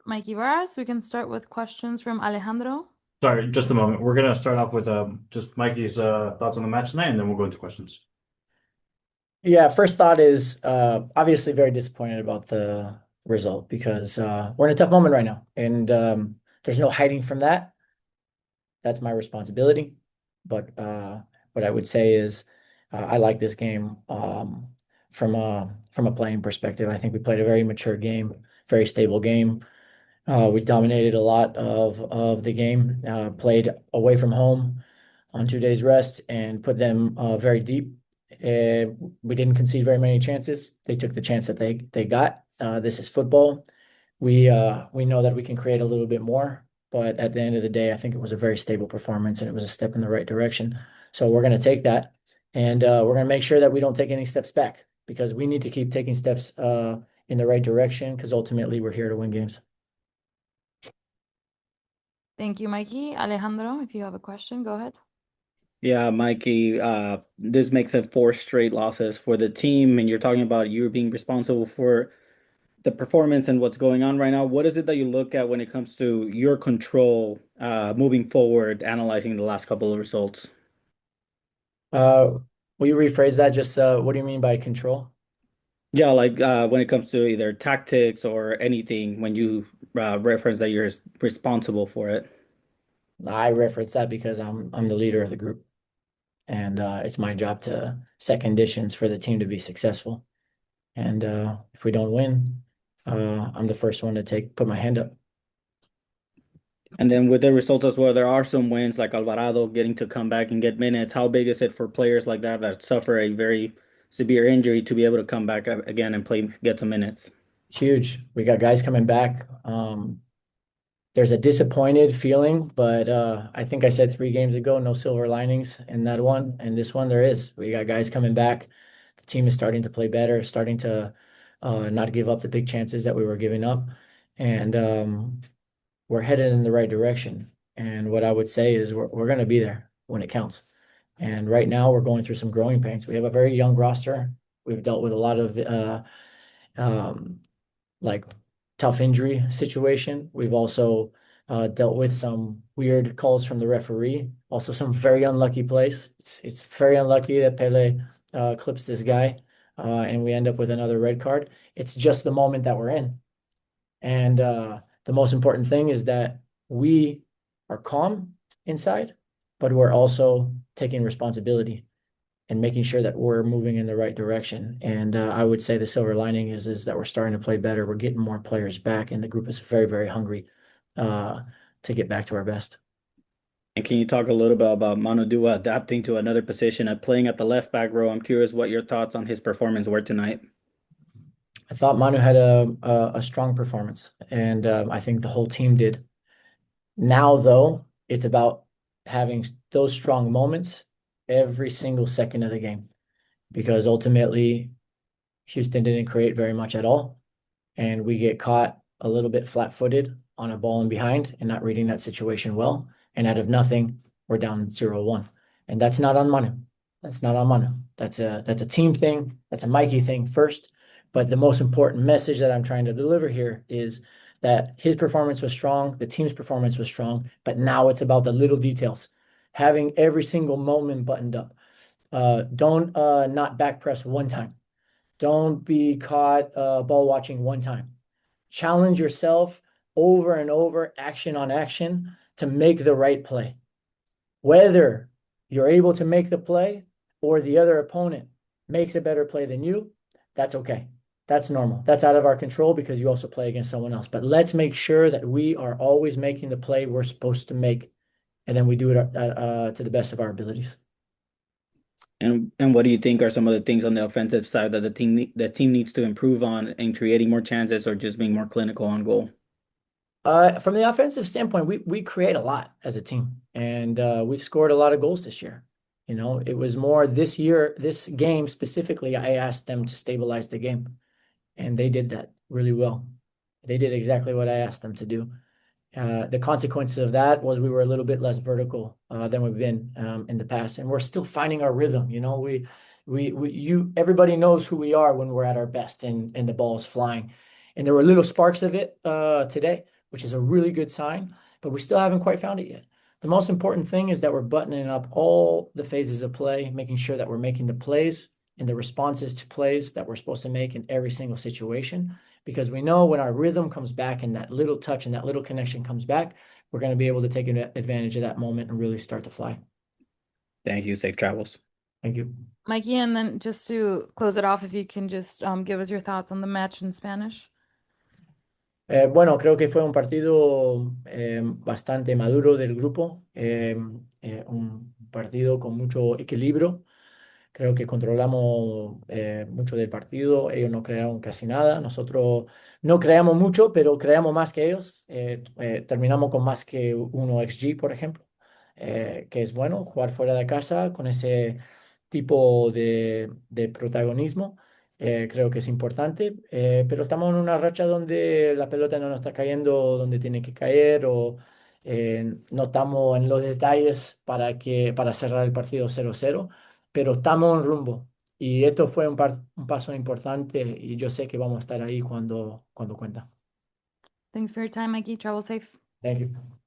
Mikey Varas. We can start with questions from Alejandro. Sorry, just a moment. We're gonna start off with just Mikey's thoughts on the match tonight, and then we'll go into questions. Yeah, first thought is obviously very disappointed about the result because we're in a tough moment right now, and there's no hiding from that. That's my responsibility. But what I would say is I like this game from a playing perspective. I think we played a very mature game, very stable game. We dominated a lot of the game, played away from home on 2 days rest and put them very deep. We didn't concede very many chances. They took the chance that they got. This is football. We know that we can create a little bit more, but at the end of the day, I think it was a very stable performance and it was a step in the right direction. So we're going to take that, and we're going to make sure that we don't take any steps back because we need to keep taking steps in the right direction because ultimately we're here to win games. Thank you, Mikey. Alejandro, if you have a question, go ahead. Yeah, Mikey, this makes it four straight losses for the team, and you're talking about you being responsible for the performance and what's going on right now. What is it that you look at when it comes to your control moving forward, analyzing the last couple of results? Will you rephrase that? Just what do you mean by control? Yeah, like when it comes to either tactics or anything, when you reference that you're responsible for it. I reference that because I'm the leader of the group, and it's my job to set conditions for the team to be successful. And if we don't win, I'm the first one to put my hand up. And then with the results as well, there are some wins like Alvarado getting to come back and get minutes. How big is it for players like that that suffer a very severe injury to be able to come back again and play, get some minutes? It's huge. We got guys coming back. There's a disappointed feeling, but I think I said 3 games ago, no silver linings in that one. And this one, there is. We got guys coming back. The team is starting to play better, starting to not give up the big chances that we were giving up. And we're headed in the right direction. And what I would say is we're going to be there when it counts. And right now, we're going through some growing pains. We have a very young roster. We've dealt with a lot of like tough injury situation. We've also dealt with some weird calls from the referee. Also, some very unlucky plays. It's very unlucky that Pele clips this guy, and we end up with another red card. It's just the moment that we're in, and the most important thing is that we are calm inside, but we're also taking responsibility and making sure that we're moving in the right direction. And I would say the silver lining is that we're starting to play better. We're getting more players back, and the group is very, very hungry to get back to our best. And can you talk a little bit about Manu Dua adapting to another position and playing at the left back row? I'm curious what your thoughts on his performance were tonight. I thought Manu had a strong performance, and I think the whole team did. Now, though, it's about having those strong moments every single second of the game, because ultimately Houston didn't create very much at all, and we get caught a little bit flat-footed on a ball and behind and not reading that situation well. And out of nothing, we're down 0-1. And that's not on Manu. That's not on Manu. That's a team thing. That's a Mikey thing first. But the most important message that I'm trying to deliver here is that his performance was strong, the team's performance was strong, but now it's about the little details, having every single moment buttoned up. Don't not back press one time. Don't be caught ball watching one time. Challenge yourself over and over, action on action, to make the right play. Whether you're able to make the play or the other opponent makes a better play than you, that's okay. That's normal. That's out of our control because you also play against someone else. But let's make sure that we are always making the play we're supposed to make, and then we do it to the best of our abilities. And what do you think are some of the things on the offensive side that the team needs to improve on in creating more chances or just being more clinical on goal? From the offensive standpoint, we create a lot as a team, and we've scored a lot of goals this year. You know, it was more this year, this game specifically, I asked them to stabilize the game, and they did that really well. They did exactly what I asked them to do. The consequence of that was we were a little bit less vertical than we've been in the past, and we're still finding our rhythm. You know, everybody knows who we are when we're at our best and the ball is flying. And there were little sparks of it today, which is a really good sign, but we still haven't quite found it yet. The most important thing is that we're buttoning up all the phases of play, making sure that we're making the plays and the responses to plays that we're supposed to make in every single situation. Because we know when our rhythm comes back and that little touch and that little connection comes back, we're going to be able to take advantage of that moment and really start to fly. Thank you. Safe travels. Thank you. Mikey, and then just to close it off, if you can just give us your thoughts on the match in Spanish. Bueno, creo que fue un partido bastante maduro del grupo, un partido con mucho equilibrio. Creo que controlamos mucho del partido, ellos no crearon casi nada, nosotros no creamos mucho, pero creamos más que ellos. Terminamos con más que 1 XG, por ejemplo, que es bueno jugar fuera de casa con ese tipo de protagonismo. Creo que es importante, pero estamos en una racha donde la pelota no nos está cayendo donde tiene que caer o no estamos en los detalles para cerrar el partido 0-0, pero estamos en rumbo. Y esto fue un paso importante y yo sé que vamos a estar ahí cuando cuenta. Thanks for your time, Mikey. Travel safe. Thank you.